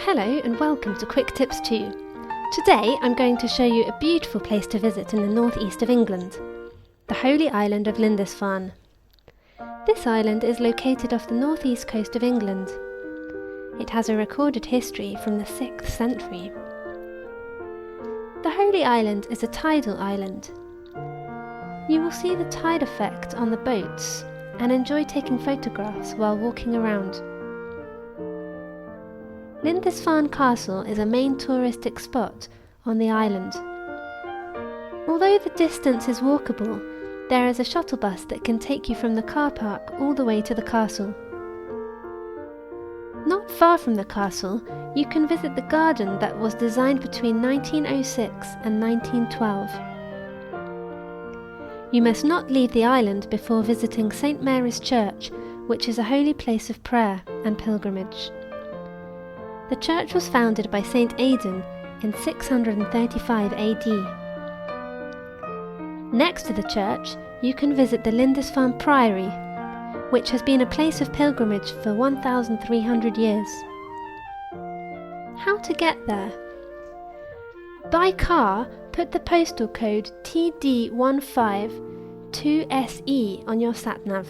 Hello and welcome to Quick Tips 2. Today I'm going to show you a beautiful place to visit in the northeast of England, the holy island of Lindisfarne. This island is located off the northeast coast of England. It has a recorded history from the 6th century. The holy island is a tidal island. You will see the tide effect on the boats and enjoy taking photographs while walking around. Lindisfarne Castle is a main touristic spot on the island. Although the distance is walkable, there is a shuttle bus that can take you from the car park all the way to the castle. Not far from the castle, you can visit the garden that was designed between 1906 and 1912. You must not leave the island before visiting St. Mary's Church, which is a holy place of prayer and pilgrimage. The church was founded by Saint Aidan in 635 AD. Next to the church, you can visit the Lindisfarne Priory, which has been a place of pilgrimage for 1,300 years. How to get there? By car, put the postal code TD152SE on your sat-nav.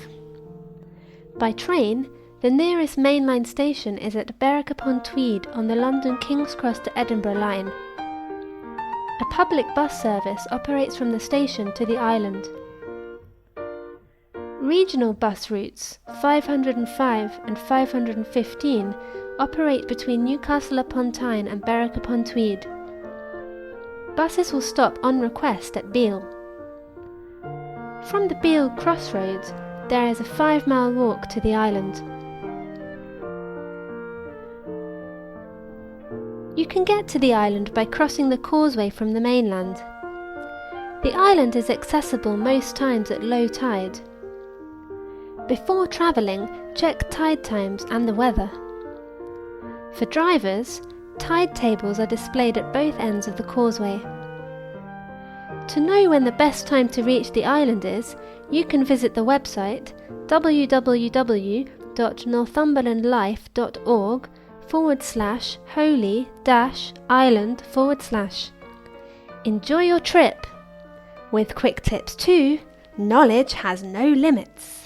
By train, the nearest mainline station is at Berwick-upon-Tweed on the London King's Cross to Edinburgh line. A public bus service operates from the station to the island. Regional bus routes 505 and 515 operate between Newcastle-upon-Tyne and Berwick-upon-Tweed. Buses will stop on request at Beal. From the Beal crossroads, there is a 5-mile walk to the island. You can get to the island by crossing the causeway from the mainland. The island is accessible most times at low tide. Before travelling, check tide times and the weather. For drivers, tide tables are displayed at both ends of the causeway. To know when the best time to reach the island is, you can visit the website www.northumberlandlife.org/holy-island/. Enjoy your trip! With Quick Tips 2, knowledge has no limits.